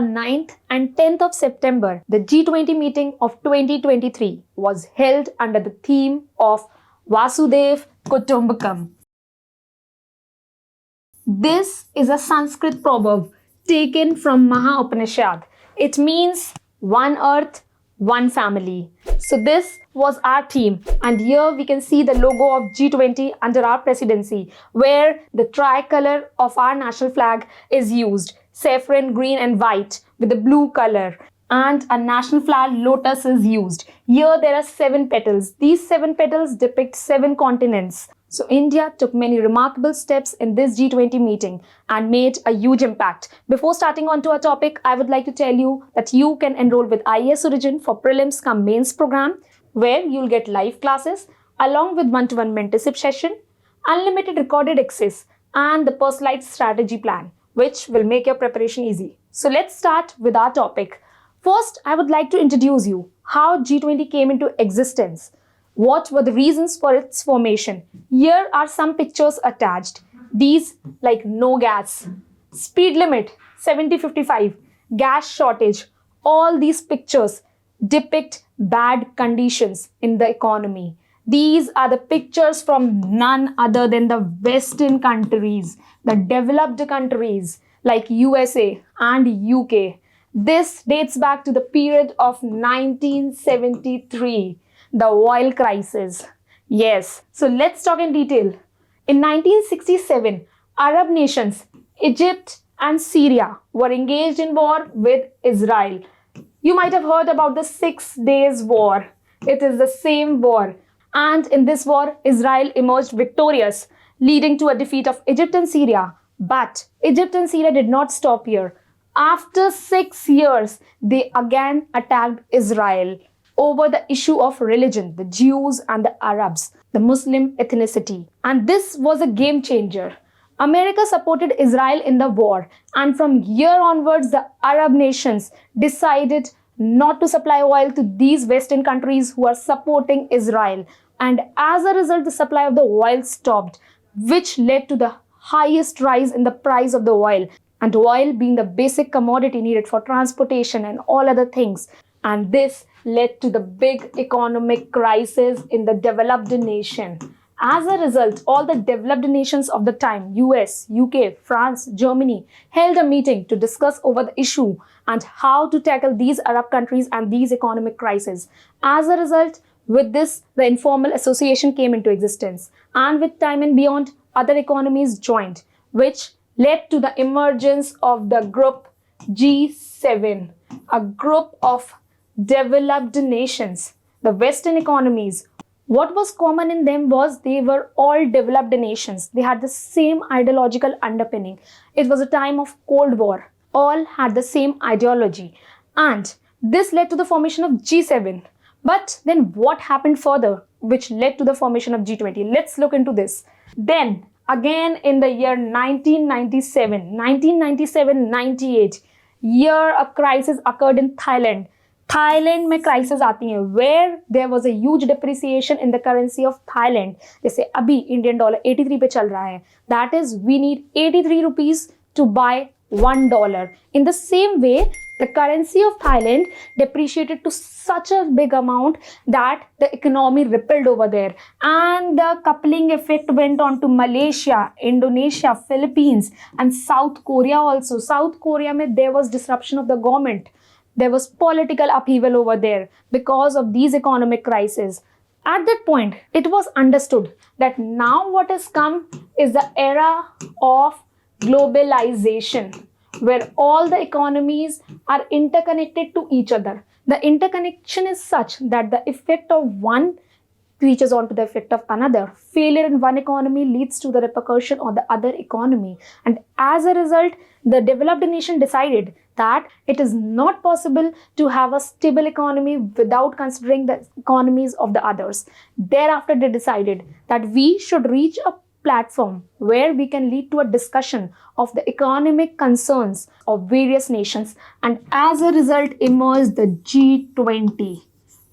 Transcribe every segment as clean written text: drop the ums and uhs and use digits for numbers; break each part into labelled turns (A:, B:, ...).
A: On 9th and 10th of September, the G20 meeting of 2023 was held under the theme of Vasudev Kutumbakam. This is a Sanskrit proverb taken from Maha Upanishad. It means one earth, one family. So this was our theme, and here we can see the logo of G20 under our presidency, where the tricolor of our national flag is used, saffron, green and white with the blue color, and a national flag lotus is used. Here there are 7 petals. These 7 petals depict 7 continents. So India took many remarkable steps in this G20 meeting and made a huge impact. Before starting on to our topic, I would like to tell you that you can enroll with iasorigin for prelims cum mains program, where you'll get live classes along with one-to-one mentorship session, unlimited recorded access, and the personalized strategy plan, which will make your preparation easy. So let's start with our topic. First, I would like to introduce you how G20 came into existence. What were the reasons for its formation? Here are some pictures attached. These like no gas, speed limit 70-55, gas shortage. All these pictures depict bad conditions in the economy. These are the pictures from none other than the Western countries, the developed countries like USA and UK. This dates back to the period of 1973. The oil crisis. Yes, so let's talk in detail. In 1967, Arab nations, Egypt and Syria were engaged in war with Israel. You might have heard about the 6 Days War. It is the same war. And in this war, Israel emerged victorious, leading to a defeat of Egypt and Syria. But Egypt and Syria did not stop here. After 6 years, they again attacked Israel over the issue of religion, the Jews and the Arabs, the Muslim ethnicity. And this was a game changer. America supported Israel in the war, and from here onwards, the Arab nations decided not to supply oil to these Western countries who are supporting Israel. And as a result, the supply of the oil stopped, which led to the highest rise in the price of the oil. And oil being the basic commodity needed for transportation and all other things. And this led to the big economic crisis in the developed nation. As a result, all the developed nations of the time, US, UK, France, Germany, held a meeting to discuss over the issue and how to tackle these Arab countries and these economic crises. As a result, with this, the informal association came into existence. And with time and beyond, other economies joined, which led to the emergence of the group G7, a group of developed nations, the Western economies. What was common in them was they were all developed nations. They had the same ideological underpinning. It was a time of Cold War. All had the same ideology. And this led to the formation of G7. But then what happened further, which led to the formation of G20? Let's look into this. Then, again in the year 1997-98, year a crisis occurred in Thailand. Thailand में crisis आती है, where there was a huge depreciation in the currency of Thailand. जैसे अभी Indian dollar 83 पे चल रहा है. That is, we need 83 rupees to buy $1. In the same way, the currency of Thailand depreciated to such a big amount that the economy rippled over there. And the coupling effect went on to Malaysia, Indonesia, Philippines, and South Korea also. South Korea, there was disruption of the government. There was political upheaval over there because of these economic crises. At that point, it was understood that now what has come is the era of globalization, where all the economies are interconnected to each other. The interconnection is such that the effect of one reaches on to the effect of another. Failure in one economy leads to the repercussion on the other economy. And as a result, the developed nation decided that it is not possible to have a stable economy without considering the economies of the others. Thereafter, they decided that we should reach a platform where we can lead to a discussion of the economic concerns of various nations, and as a result emerged the G20,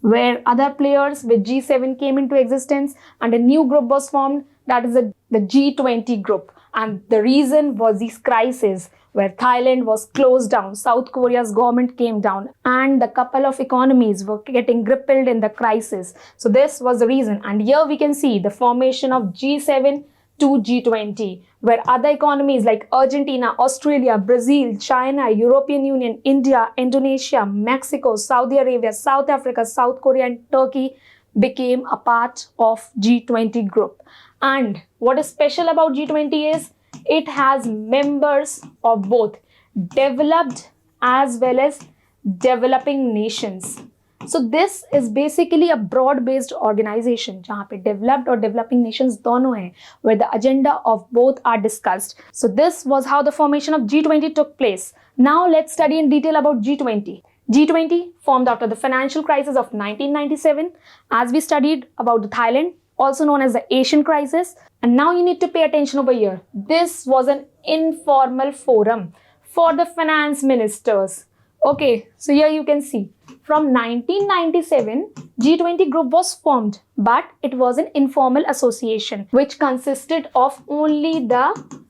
A: where other players with G7 came into existence and a new group was formed, that is the G20 group. And the reason was these crises where Thailand was closed down, South Korea's government came down, and the couple of economies were getting grappled in the crisis. So this was the reason. And here we can see the formation of G7 to G20, where other economies like Argentina, Australia, Brazil, China, European Union, India, Indonesia, Mexico, Saudi Arabia, South Africa, South Korea, and Turkey became a part of G20 group. And what is special about G20 is it has members of both developed as well as developing nations. So this is basically a broad-based organization जहाँ पे developed or developing nations दोनों हैं, where the agenda of both are discussed. So this was how the formation of G20 took place. Now let's study in detail about G20. G20 formed after the financial crisis of 1997, as we studied about the Thailand, also known as the Asian crisis. And now you need to pay attention over here. This was an informal forum for the finance ministers. Okay, so here you can see from 1997, G20 group was formed, but it was an informal association which consisted of only the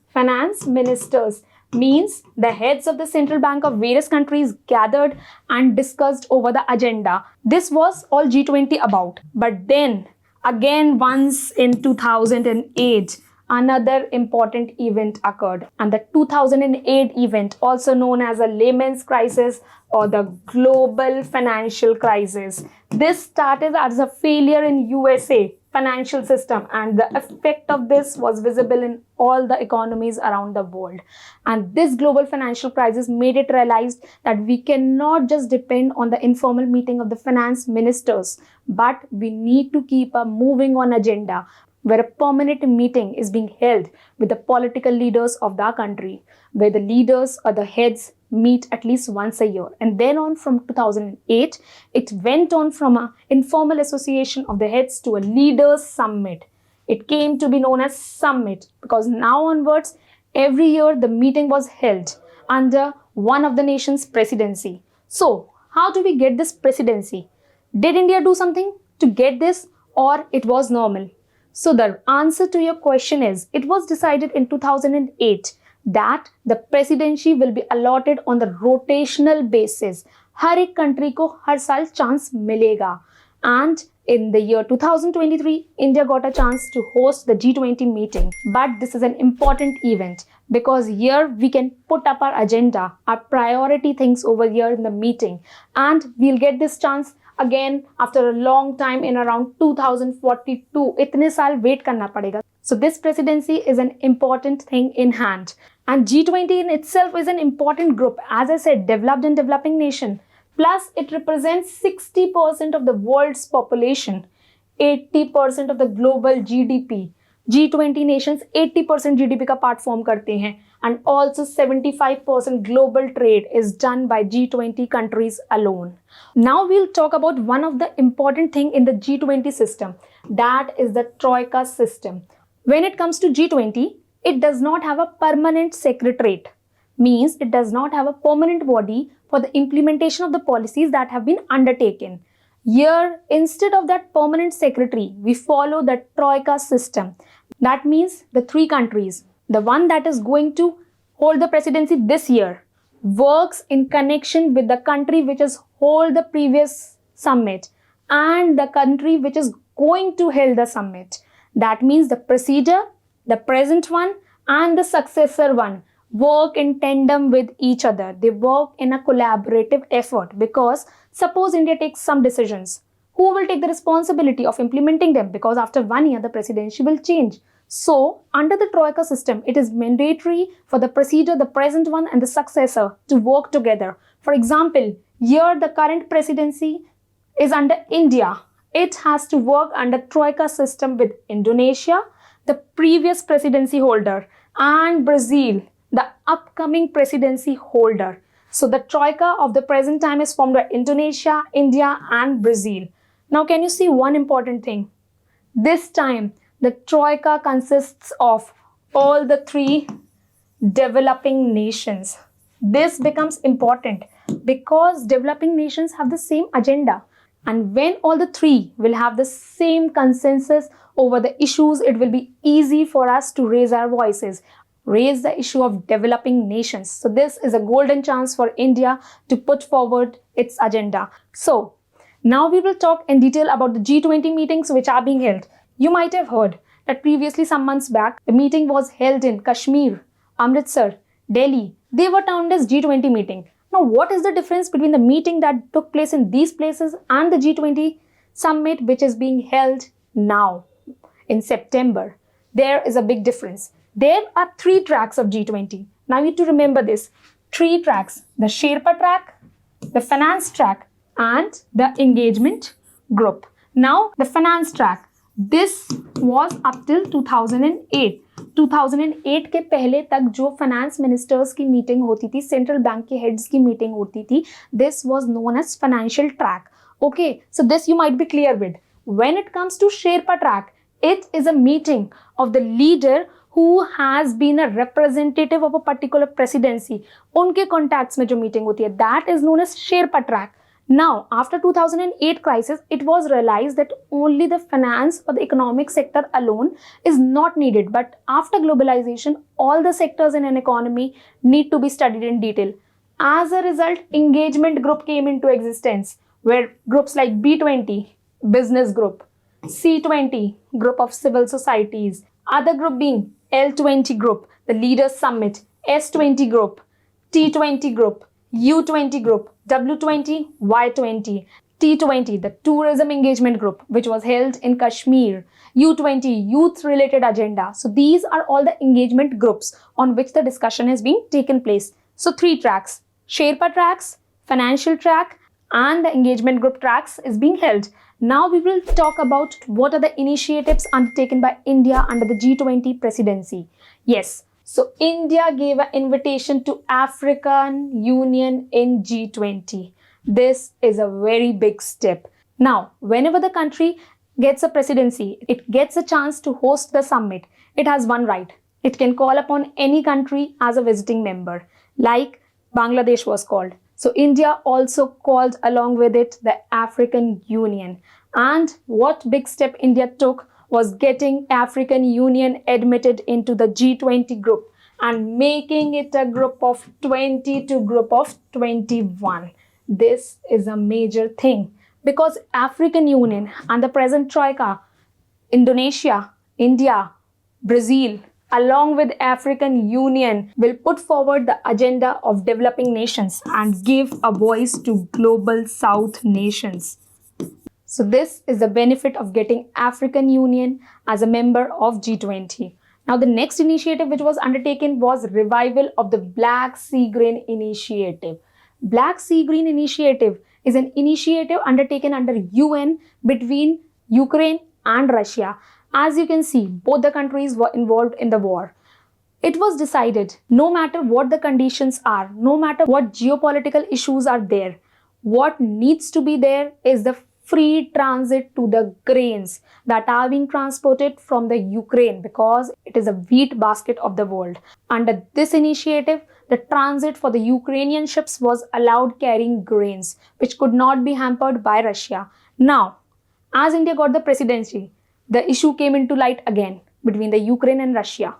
A: finance ministers. Means the heads of the central bank of various countries gathered and discussed over the agenda. This was all G20 about. But then again, once in 2008, another important event occurred, and the 2008 event, also known as a Lehman's crisis or the global financial crisis. This started as a failure in USA financial system, and the effect of this was visible in all the economies around the world. And this global financial crisis made it realized that we cannot just depend on the informal meeting of the finance ministers, but we need to keep a moving on agenda where a permanent meeting is being held with the political leaders of the country, where the leaders or the heads meet at least once a year. And then on from 2008, it went on from an informal association of the heads to a leaders summit. It came to be known as summit because now onwards, every year the meeting was held under one of the nation's presidency. So how do we get this presidency? Did India do something to get this, or it was normal? So the answer to your question is, it was decided in 2008 that the presidency will be allotted on the rotational basis. हर एक country को हर साल chance मिलेगा. And in the year 2023, India got a chance to host the G20 meeting. But this is an important event because here we can put up our agenda, our priority things over here in the meeting. And we'll get this chance again after a long time in around 2042. इतने साल wait करना पड़ेगा. So this presidency is an important thing in hand. And G20 in itself is an important group. As I said, developed and developing nation. Plus, it represents 60% of the world's population, 80% of the global GDP. G20 nations 80% GDP का part form करते हैं, and also 75% global trade is done by G20 countries alone. Now we'll talk about one of the important thing in the G20 system, that is the Troika system. When it comes to G20, it does not have a permanent secretariat, means it does not have a permanent body for the implementation of the policies that have been undertaken. Here, instead of that permanent secretary, we follow the Troika system. That means the three countries, the one that is going to hold the presidency this year, works in connection with the country which has held the previous summit and the country which is going to hold the summit. That means the procedure, the present one and the successor one work in tandem with each other. They work in a collaborative effort because suppose India takes some decisions, who will take the responsibility of implementing them? Because after 1 year, the presidency will change. So under the Troika system, it is mandatory for the procedure, the present one and the successor to work together. For example, here the current presidency is under India. It has to work under Troika system with Indonesia, the previous presidency holder, and Brazil, the upcoming presidency holder. So the Troika of the present time is formed by Indonesia, India and Brazil. Now can you see one important thing? This time the Troika consists of all the three developing nations. This becomes important because developing nations have the same agenda. And when all the three will have the same consensus over the issues, it will be easy for us to raise our voices. raise the issue of developing nations. So this is a golden chance for India to put forward its agenda. So now we will talk in detail about the G20 meetings which are being held. You might have heard that previously, some months back, the meeting was held in Kashmir, Amritsar, Delhi. They were termed as G20 meeting. Now, what is the difference between the meeting that took place in these places and the G20 summit which is being held now in September? There is a big difference. There are 3 tracks of G20. Now, you need to remember this. 3 tracks: the Sherpa track, the finance track, and the engagement group. Now, the finance track. This was up till 2008. 2008 के पहले तक जो finance ministers की meeting होती थी, central bank के heads की meeting होती थी, this was known as financial track. Okay, so this you might be clear with. When it comes to Sherpa track, it is a meeting of the leader who has been a representative of a particular presidency. उनके contacts में जो meeting होती है, that is known as Sherpa track. Now, after 2008 crisis, it was realized that only the finance or the economic sector alone is not needed. But after globalization, all the sectors in an economy need to be studied in detail. As a result, engagement group came into existence, where groups like B20, business group, C20, group of civil societies, other group being L20 group, the leaders summit, S20 group, T20 group, U20 group, W20, Y20, T20, the tourism engagement group, which was held in Kashmir, U20, youth related agenda. So these are all the engagement groups on which the discussion is being taken place. So 3 tracks, Sherpa tracks, financial track, and the engagement group tracks is being held. Now we will talk about what are the initiatives undertaken by India under the G20 presidency. Yes. So India gave an invitation to African Union in G20. This is a very big step. Now, whenever the country gets a presidency, it gets a chance to host the summit. It has one right. It can call upon any country as a visiting member, like Bangladesh was called. So India also called along with it the African Union. And what big step India took was getting African Union admitted into the G20 group and making it a group of 20 to group of 21. This is a major thing because African Union and the present Troika, Indonesia, India, Brazil, along with African Union will put forward the agenda of developing nations and give a voice to global South nations. So this is the benefit of getting African Union as a member of G20. Now the next initiative which was undertaken was revival of the Black Sea Grain Initiative. Black Sea Grain Initiative is an initiative undertaken under UN between Ukraine and Russia. As you can see, both the countries were involved in the war. It was decided, no matter what the conditions are, no matter what geopolitical issues are there, what needs to be there is the free transit to the grains that are being transported from the Ukraine because it is a wheat basket of the world. Under this initiative, the transit for the Ukrainian ships was allowed carrying grains, which could not be hampered by Russia. Now, as India got the presidency, the issue came into light again between the Ukraine and Russia.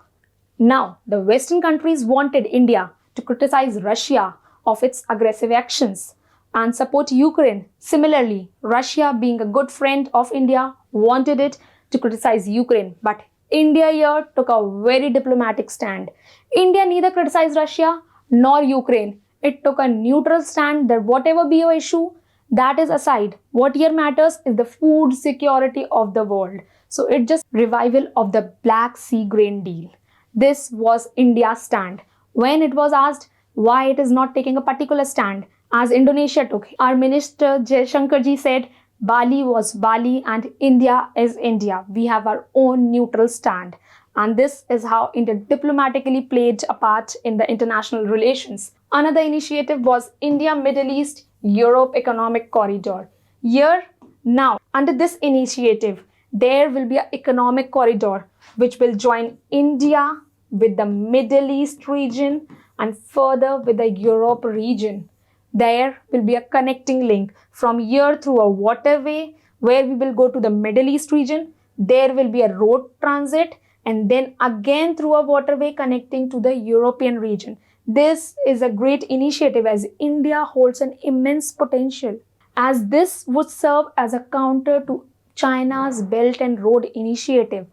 A: Now, the Western countries wanted India to criticize Russia of its aggressive actions and support Ukraine. Similarly, Russia, being a good friend of India, wanted it to criticize Ukraine. But India here took a very diplomatic stand. India neither criticized Russia nor Ukraine. It took a neutral stand that whatever be your issue, that is aside. What here matters is the food security of the world. So it just revival of the Black Sea Grain deal. This was India's stand. When it was asked why it is not taking a particular stand, as Indonesia took, our Minister Jaishankarji said, Bali was Bali and India is India. We have our own neutral stand. And this is how India diplomatically played a part in the international relations. Another initiative was India Middle East Europe Economic Corridor. Here, now, under this initiative, there will be an economic corridor which will join India with the Middle East region and further with the Europe region. There will be a connecting link from here through a waterway where we will go to the Middle East region. There will be a road transit. and then again through a waterway connecting to the European region. This is a great initiative as India holds an immense potential, as this would serve as a counter to China's Belt and Road Initiative.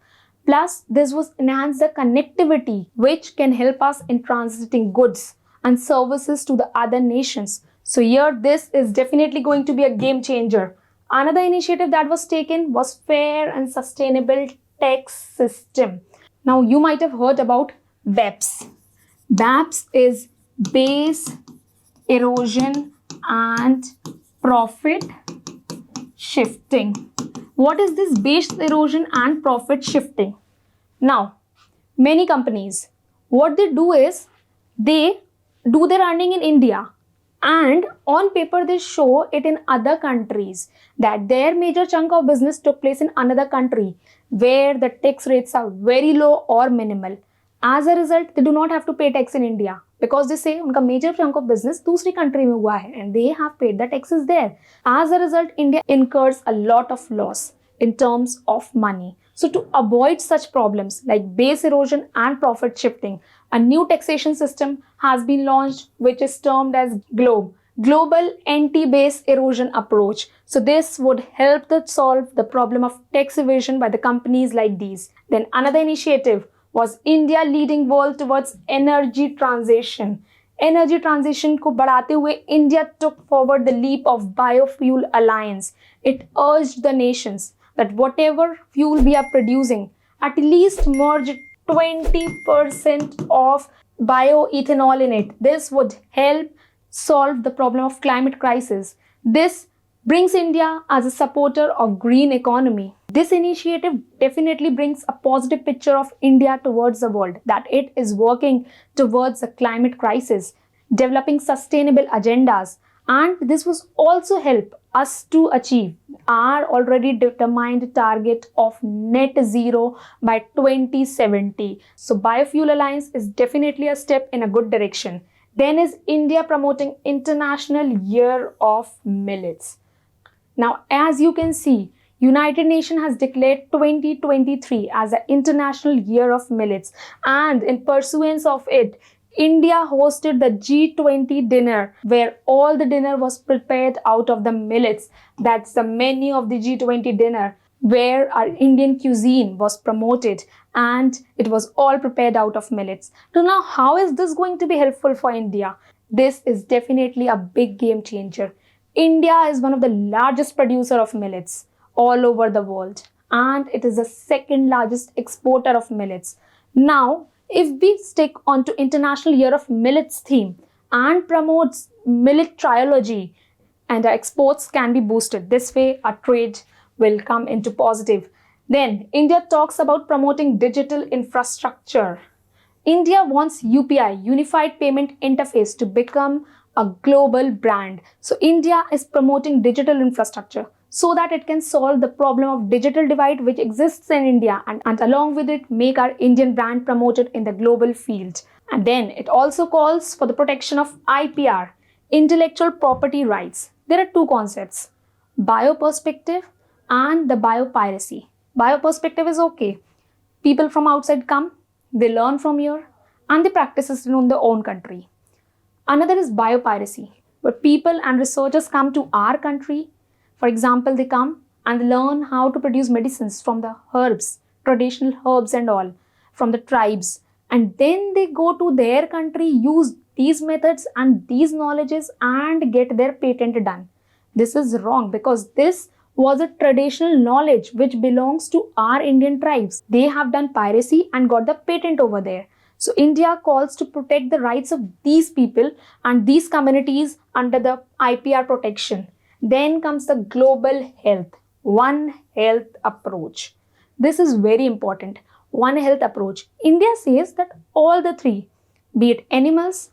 A: Plus, this would enhance the connectivity, which can help us in transiting goods and services to the other nations. So here, this is definitely going to be a game changer. Another initiative that was taken was Fair and Sustainable Tax System. Now, you might have heard about BEPS. BEPS is Base Erosion and Profit Shifting. What is this base erosion and profit shifting? Now, many companies, what they do is they do their earning in India, and on paper they show it in other countries that their major chunk of business took place in another country where the tax rates are very low or minimal. As a result, they do not have to pay tax in India because they say उनका major chunk of business दूसरी country में हुआ है and they have paid the taxes there. As a result, India incurs a lot of loss in terms of money. So to avoid such problems like base erosion and profit shifting, a new taxation system has been launched which is termed as Global Anti-Base Erosion Approach. So this would help to solve the problem of tax evasion by the companies like these. Then another initiative was India leading world towards energy transition. Energy transition को बढ़ाते हुए India took forward the leap of biofuel alliance. It urged the nations that whatever fuel we are producing, at least merge 20% of bioethanol in it. This would help solve the problem of climate crisis. This brings India as a supporter of green economy. This initiative definitely brings a positive picture of India towards the world, that it is working towards the climate crisis, developing sustainable agendas, and this will also help us to achieve our already determined target of net zero by 2070. So Biofuel Alliance is definitely a step in a good direction. Then is India promoting International Year of Millets. Now, as you can see, United Nations has declared 2023 as the International Year of Millets, and in pursuance of it, India hosted the G20 dinner where all the dinner was prepared out of the millets. That's the menu of the G20 dinner where our Indian cuisine was promoted and it was all prepared out of millets. So now how is this going to be helpful for India? This is definitely a big game changer. India is one of the largest producer of millets all over the world, and it is the second largest exporter of millets. Now, if we stick onto International Year of Millets theme and promotes millet trilogy, and our exports can be boosted. This way, our trade will come into positive. Then, India talks about promoting digital infrastructure. India wants UPI, Unified Payment Interface, to become a global brand. So, India is promoting digital infrastructure so that it can solve the problem of digital divide which exists in India, and along with it make our Indian brand promoted in the global field. And then it also calls for the protection of IPR, intellectual property rights. There are two concepts, bioperspective and the biopiracy. Bioperspective is okay. People from outside come, they learn from here and they practice it in their own country. Another is biopiracy, where people and researchers come to our country. For example, they come and learn how to produce medicines from the herbs, traditional herbs and all, from the tribes. And then they go to their country, use these methods and these knowledges and get their patent done. This is wrong because this was a traditional knowledge which belongs to our Indian tribes. They have done piracy and got the patent over there. So India calls to protect the rights of these people and these communities under the IPR protection. Then comes the global health, One Health approach. This is very important. One Health approach. India says that all the three, be it animals,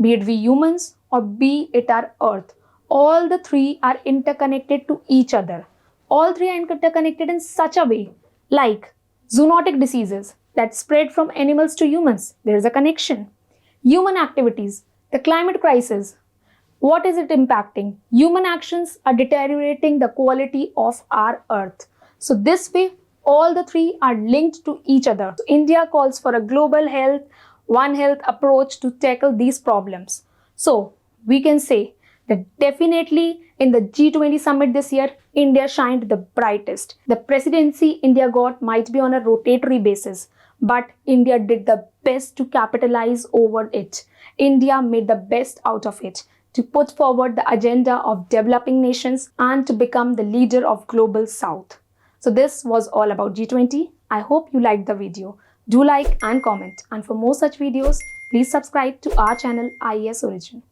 A: be it we humans, or be it our earth, all the three are interconnected to each other. All three are interconnected in such a way, like zoonotic diseases that spread from animals to humans. There is a connection. Human activities, the climate crisis. What is it impacting? Human actions are deteriorating the quality of our earth. So this way, All the three are linked to each other. So India calls for a global health, One Health approach to tackle these problems. So we can say that definitely in the G20 summit this year, India shined the brightest. The presidency India got might be on a rotatory basis, but India did the best to capitalize over it. India made the best out of it to put forward the agenda of developing nations and to become the leader of Global South. So this was all about G20. I hope you liked the video. Do like and comment. And for more such videos, please subscribe to our channel IAS Origin.